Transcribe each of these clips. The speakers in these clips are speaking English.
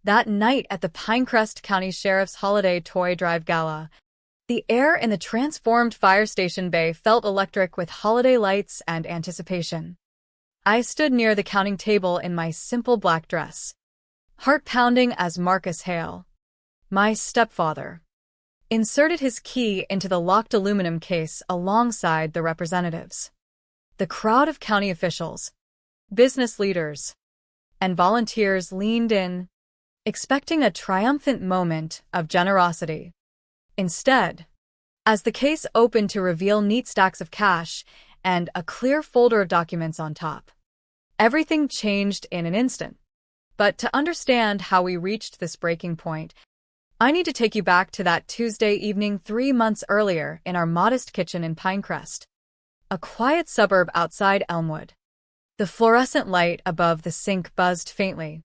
That night at the Pinecrest County Sheriff's Holiday Toy Drive Gala, the air in the transformed fire station bay felt electric with holiday lights and anticipation. I stood near the counting table in my simple black dress, heart pounding as Marcus Hale, my stepfather, inserted his key into the locked aluminum case alongside the representatives. The crowd of county officials, business leaders, and volunteers leaned in, expecting a triumphant moment of generosity. Instead, as the case opened to reveal neat stacks of cash and a clear folder of documents on top, everything changed in an instant. But to understand how we reached this breaking point, I need to take you back to that Tuesday evening 3 months earlier in our modest kitchen in Pinecrest, a quiet suburb outside Elmwood. The fluorescent light above the sink buzzed faintly,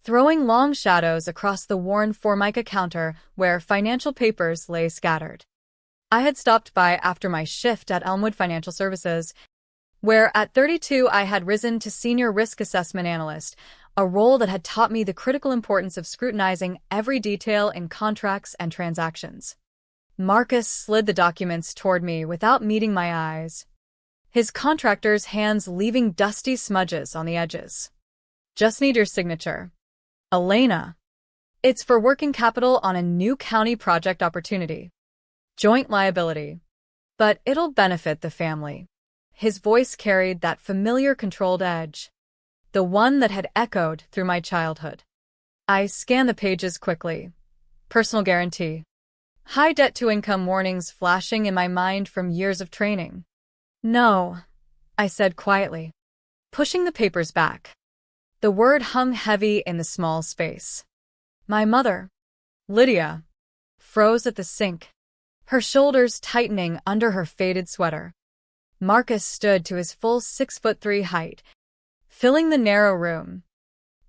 throwing long shadows across the worn Formica counter where financial papers lay scattered. I had stopped by after my shift at Elmwood Financial Services, where at 32 I had risen to senior risk assessment analyst, a role that had taught me the critical importance of scrutinizing every detail in contracts and transactions. Marcus slid the documents toward me without meeting my eyes, his contractor's hands leaving dusty smudges on the edges. "Just need your signature, Elena. It's for working capital on a new county project opportunity. Joint liability. But it'll benefit the family." His voice carried that familiar controlled edge, the one that had echoed through my childhood. I scanned the pages quickly. Personal guarantee. High debt-to-income warnings flashing in my mind from years of training. "No," I said quietly, pushing the papers back. The word hung heavy in the small space. My mother, Lydia, froze at the sink, her shoulders tightening under her faded sweater. Marcus stood to his full 6'3" height, filling the narrow room.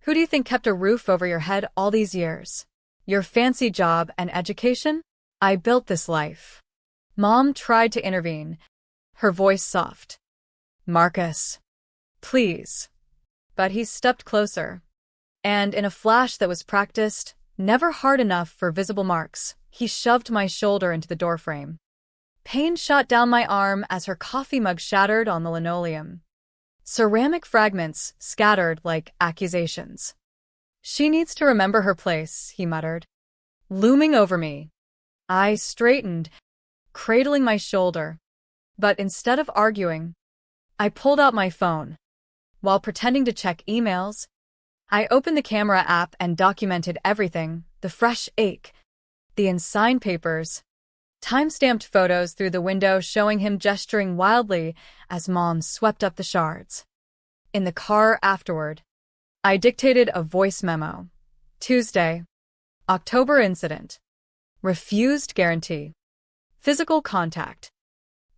"Who do you think kept a roof over your head all these years? Your fancy job and education? I built this life." Mom tried to intervene, her voice soft. "Marcus, please." But he stepped closer, and in a flash that was practiced, never hard enough for visible marks, he shoved my shoulder into the doorframe. Pain shot down my arm as her coffee mug shattered on the linoleum. Ceramic fragments scattered like accusations. "She needs to remember her place," he muttered, looming over me. I straightened, cradling my shoulder. But instead of arguing, I pulled out my phone. While pretending to check emails, I opened the camera app and documented everything: the fresh ache, the unsigned papers, time-stamped photos through the window showing him gesturing wildly as Mom swept up the shards. In the car afterward, I dictated a voice memo. Tuesday, October incident. Refused guarantee. Physical contact.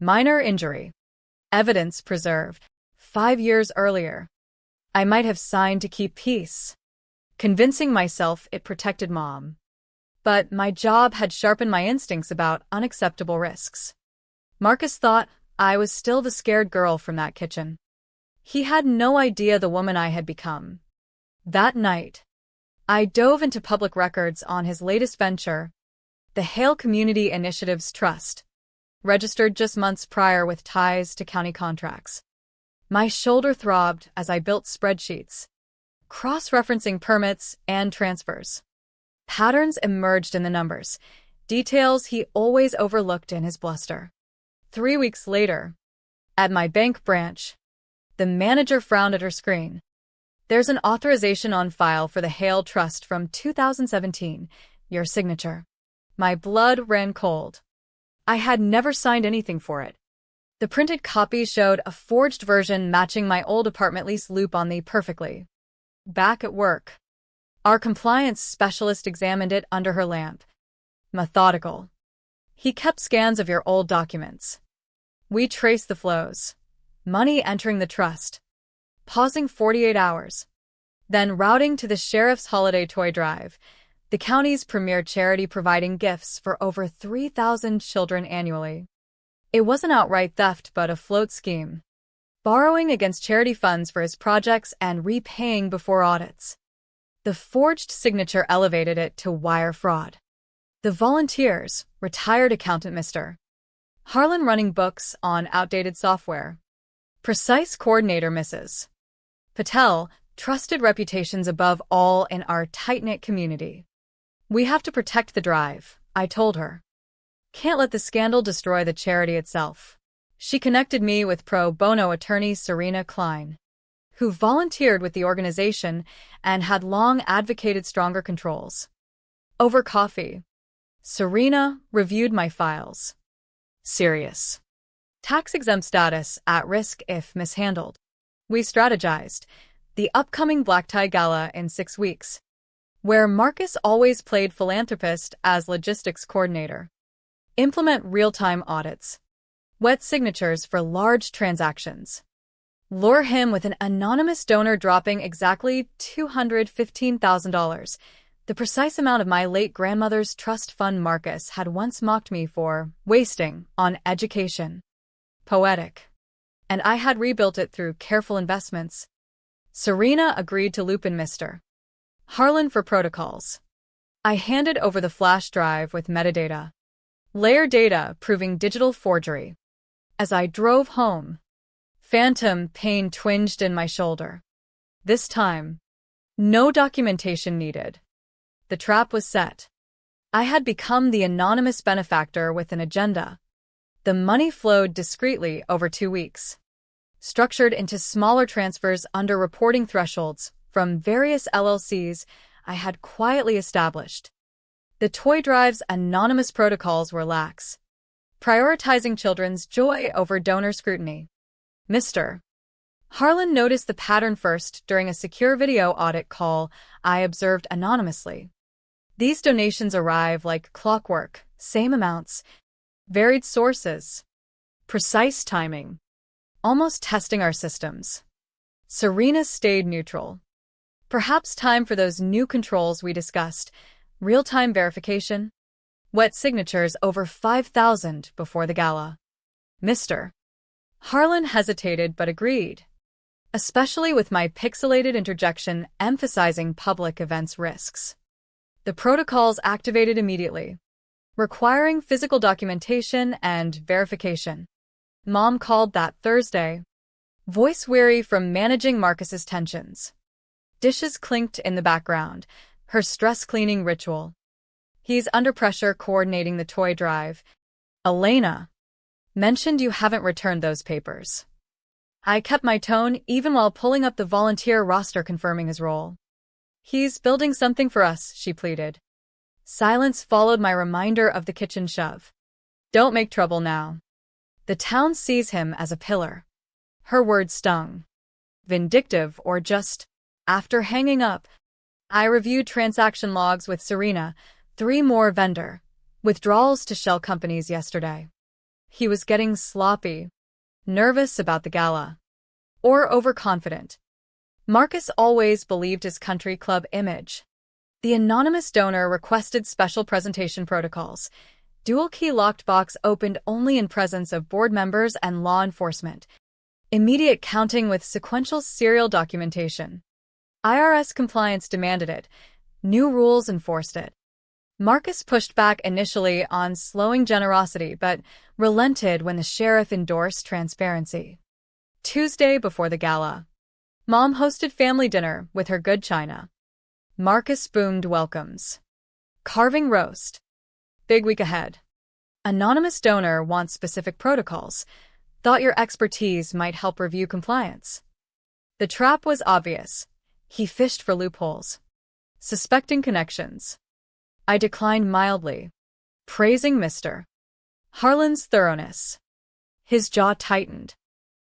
Minor injury. Evidence preserved. 5 years earlier. I might have signed to keep peace, convincing myself it protected Mom. But my job had sharpened my instincts about unacceptable risks. Marcus thought I was still the scared girl from that kitchen. He had no idea the woman I had become. That night, I dove into public records on his latest venture, the Hale Community Initiatives Trust, registered just months prior with ties to county contracts. My shoulder throbbed as I built spreadsheets, cross-referencing permits and transfers. Patterns emerged in the numbers, details he always overlooked in his bluster. 3 weeks later, at my bank branch, the manager frowned at her screen. "There's an authorization on file for the Hale Trust from 2017. Your signature." My blood ran cold. I had never signed anything for it. The printed copy showed a forged version matching my old apartment lease loop on the perfectly. Back at work, our compliance specialist examined it under her lamp. Methodical. "He kept scans of your old documents. We traced the flows. Money entering the trust, pausing 48 hours, then routing to the Sheriff's Holiday Toy Drive, the county's premier charity providing gifts for over 3,000 children annually. It wasn't outright theft but a float scheme, borrowing against charity funds for his projects and repaying before audits. The forged signature elevated it to wire fraud. The volunteers, retired accountant Mr. Harlan running books on outdated software. Precise coordinator Mrs. Patel, trusted reputations above all in our tight-knit community. We have to protect the drive, I told her. Can't let the scandal destroy the charity itself. She connected me with pro bono attorney Serena Klein, who volunteered with the organization and had long advocated stronger controls. Over coffee, Serena reviewed my files. Serious. Tax-exempt status at risk if mishandled. We strategized. The upcoming black tie gala in 6 weeks, where Marcus always played philanthropist as logistics coordinator. Implement real-time audits. Wet signatures for large transactions. Lure him with an anonymous donor dropping exactly $215,000, the precise amount of my late grandmother's trust fund Marcus had once mocked me for wasting on education. Poetic. And I had rebuilt it through careful investments. Serena agreed to loop in Mr. Harlan for protocols. I handed over the flash drive with metadata. Layer data proving digital forgery. As I drove home, phantom pain twinged in my shoulder. This time, no documentation needed. The trap was set. I had become the anonymous benefactor with an agenda. The money flowed discreetly over 2 weeks, structured into smaller transfers under reporting thresholds from various LLCs I had quietly established. The toy drive's anonymous protocols were lax, prioritizing children's joy over donor scrutiny. Mr. Harlan noticed the pattern first during a secure video audit call I observed anonymously. These donations arrive like clockwork, same amounts, varied sources, precise timing, almost testing our systems. Serena stayed neutral. Perhaps time for those new controls we discussed, real-time verification, wet signatures over 5,000 before the gala. Mr. Harlan hesitated but agreed, especially with my pixelated interjection emphasizing public events risks. The protocols activated immediately, requiring physical documentation and verification. Mom called that Thursday, voice weary from managing Marcus's tensions. Dishes clinked in the background, her stress-cleaning ritual. He's under pressure coordinating the toy drive. Elena mentioned you haven't returned those papers. I kept my tone even while pulling up the volunteer roster confirming his role. He's building something for us, she pleaded. Silence followed my reminder of the kitchen shove. Don't make trouble now. The town sees him as a pillar. Her words stung. Vindictive or just, after hanging up, I reviewed transaction logs with Serena, 3 more vendor withdrawals to shell companies yesterday. He was getting sloppy, nervous about the gala, or overconfident. Marcus always believed his country club image. The anonymous donor requested special presentation protocols. Dual-key locked box opened only in presence of board members and law enforcement. Immediate counting with sequential serial documentation. IRS compliance demanded it. New rules enforced it. Marcus pushed back initially on slowing generosity but relented when the sheriff endorsed transparency. Tuesday before the gala, Mom hosted family dinner with her good china. Marcus boomed welcomes. Carving roast. Big week ahead. Anonymous donor wants specific protocols. Thought your expertise might help review compliance. The trap was obvious. He fished for loopholes, suspecting connections. I declined mildly, praising Mr. Harlan's thoroughness. His jaw tightened.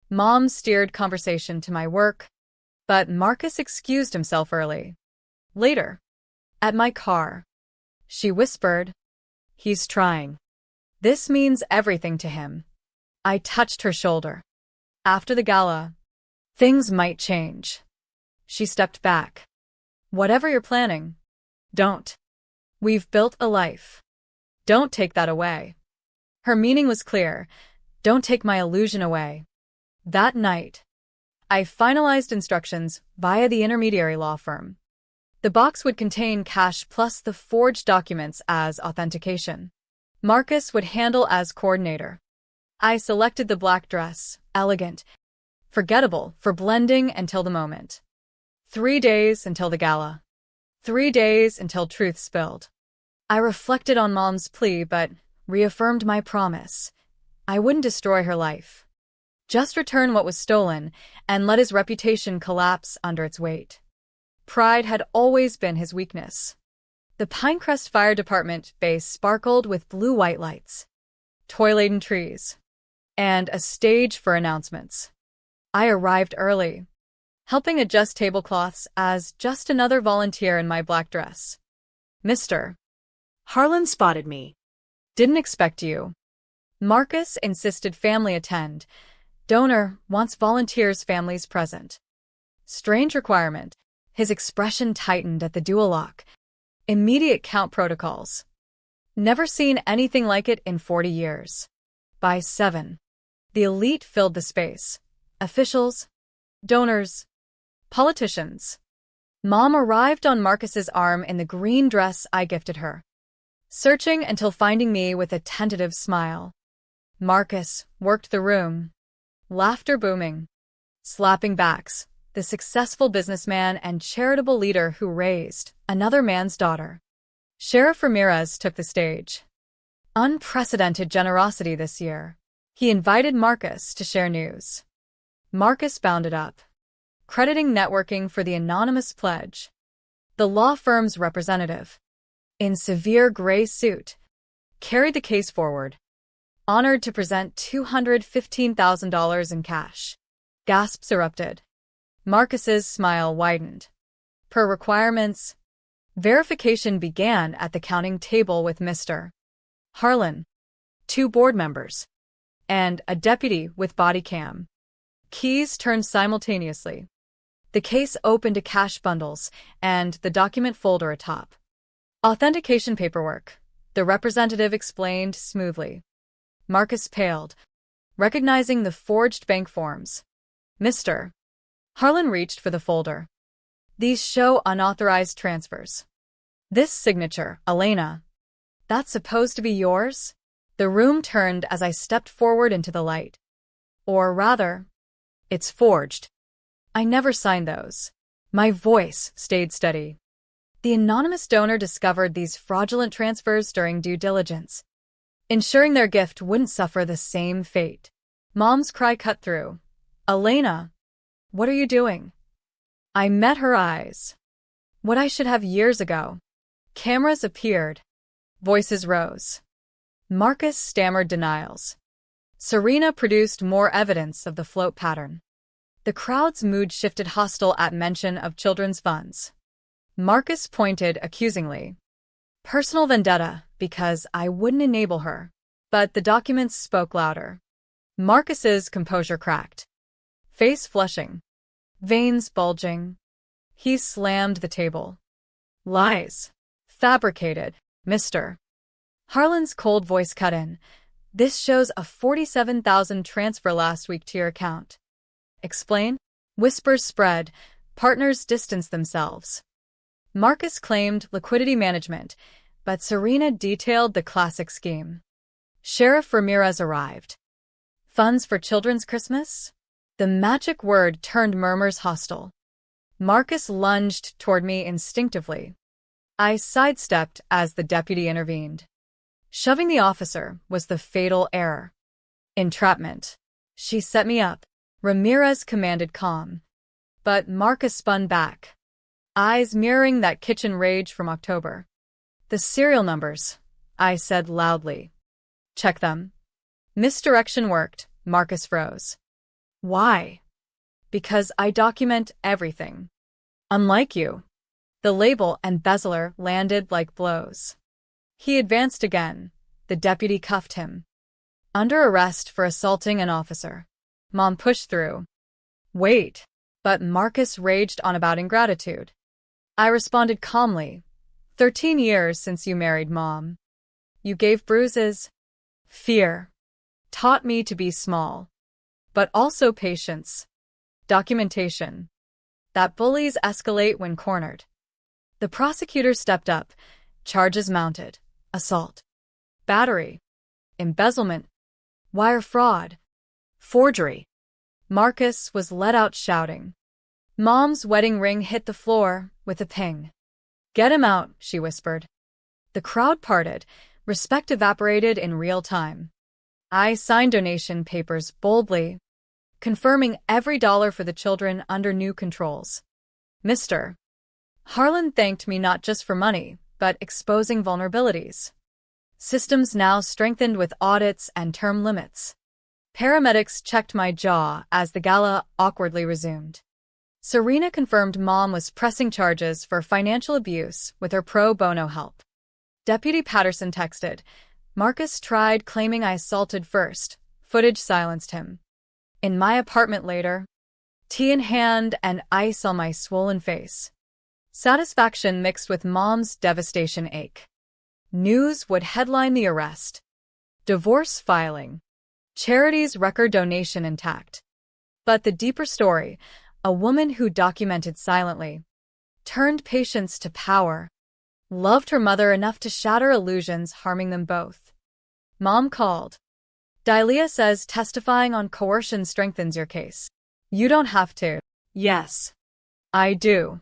Mom steered conversation to my work, but Marcus excused himself early. Later, at my car, she whispered, "He's trying. This means everything to him." I touched her shoulder. After the gala, things might change. She stepped back. Whatever you're planning, don't. We've built a life. Don't take that away. Her meaning was clear. Don't take my illusion away. That night, I finalized instructions via the intermediary law firm. The box would contain cash plus the forged documents as authentication. Marcus would handle as coordinator. I selected the black dress, elegant, forgettable for blending until the moment. 3 days until the gala. 3 days until truth spilled. I reflected on Mom's plea but reaffirmed my promise. I wouldn't destroy her life. Just return what was stolen and let his reputation collapse under its weight. Pride had always been his weakness. The Pinecrest Fire Department base sparkled with blue-white lights, toy-laden trees, and a stage for announcements. I arrived early, helping adjust tablecloths as just another volunteer in my black dress. Mr. Harlan spotted me. Didn't expect you. Marcus insisted family attend. Donor wants volunteers' families present. Strange requirement. His expression tightened at the dual lock. Immediate count protocols. Never seen anything like it in 40 years. By 7. The elite filled the space. Officials, donors, politicians. Mom arrived on Marcus's arm in the green dress I gifted her, searching until finding me with a tentative smile. Marcus worked the room, laughter booming, slapping backs, the successful businessman and charitable leader who raised another man's daughter. Sheriff Ramirez took the stage. Unprecedented generosity this year. He invited Marcus to share news. Marcus bounded up, crediting networking for the anonymous pledge. The law firm's representative, in severe gray suit, carried the case forward, honored to present $215,000 in cash. Gasps erupted. Marcus's smile widened. Per requirements, verification began at the counting table with Mr. Harlan, 2 board members, and a deputy with body cam. Keys turned simultaneously. The case opened to cash bundles and the document folder atop. Authentication paperwork, the representative explained smoothly. Marcus paled, recognizing the forged bank forms. Mr. Harlan reached for the folder. These show unauthorized transfers. This signature, Elena. That's supposed to be yours? The room turned as I stepped forward into the light. Or rather, it's forged. I never signed those. My voice stayed steady. The anonymous donor discovered these fraudulent transfers during due diligence, ensuring their gift wouldn't suffer the same fate. Mom's cry cut through. Elena, what are you doing? I met her eyes. What I should have years ago. Cameras appeared. Voices rose. Marcus stammered denials. Serena produced more evidence of the float pattern. The crowd's mood shifted hostile at mention of children's funds. Marcus pointed accusingly. Personal vendetta, because I wouldn't enable her. But the documents spoke louder. Marcus's composure cracked. Face flushing. Veins bulging. He slammed the table. Lies. Fabricated, Mr. Harlan's cold voice cut in. This shows a $47,000 transfer last week to your account. Explain? Whispers spread. Partners distanced themselves. Marcus claimed liquidity management, but Serena detailed the classic scheme. Sheriff Ramirez arrived. Funds for children's Christmas? The magic word turned murmurs hostile. Marcus lunged toward me instinctively. I sidestepped as the deputy intervened. Shoving the officer was the fatal error. Entrapment. She set me up. Ramirez commanded calm. But Marcus spun back, eyes mirroring that kitchen rage from October. The serial numbers, I said loudly. Check them. Misdirection worked. Marcus froze. Why? Because I document everything. Unlike you. The label and bezeler landed like blows. He advanced again. The deputy cuffed him. Under arrest for assaulting an officer. Mom pushed through. Wait. But Marcus raged on about ingratitude. I responded calmly. 13 years since you married, Mom. You gave bruises. Fear. Taught me to be small. But also patience. Documentation. That bullies escalate when cornered. The prosecutor stepped up. Charges mounted. Assault, battery, embezzlement, wire fraud, Forgery. Marcus was let out shouting. Mom's wedding ring hit the floor with a ping. "Get him out," she whispered. The crowd parted. Respect evaporated in real time. I signed donation papers boldly, confirming every dollar for the children under new controls. Mr. Harlan thanked me not just for money, but exposing vulnerabilities. Systems now strengthened with audits and term limits. Paramedics checked my jaw as the gala awkwardly resumed. Serena confirmed Mom was pressing charges for financial abuse with her pro bono help. Deputy Patterson texted. Marcus tried claiming I assaulted first. Footage silenced him. In my apartment later, tea in hand and ice on my swollen face. Satisfaction mixed with Mom's devastation ache. News would headline the arrest. Divorce filing. Charity's record donation intact. But the deeper story, a woman who documented silently, turned patience to power, loved her mother enough to shatter illusions harming them both. Mom called. Dalia says testifying on coercion strengthens your case. You don't have to. Yes. I do.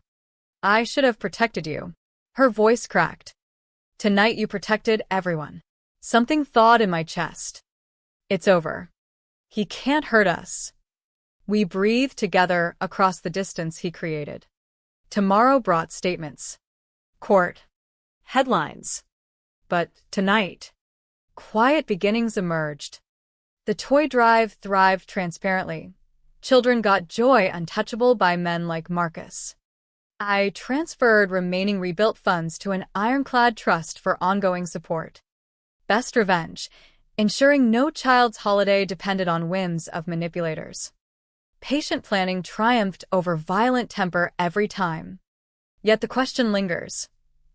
I should have protected you. Her voice cracked. Tonight you protected everyone. Something thawed in my chest. It's over. He can't hurt us. We breathed together across the distance he created. Tomorrow brought statements. Court. Headlines. But tonight, quiet beginnings emerged. The toy drive thrived transparently. Children got joy untouchable by men like Marcus. I transferred remaining rebuilt funds to an ironclad trust for ongoing support. Best revenge, ensuring no child's holiday depended on whims of manipulators. Patient planning triumphed over violent temper every time. Yet the question lingers.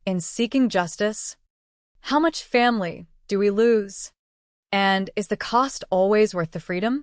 In seeking justice, how much family do we lose? And is the cost always worth the freedom?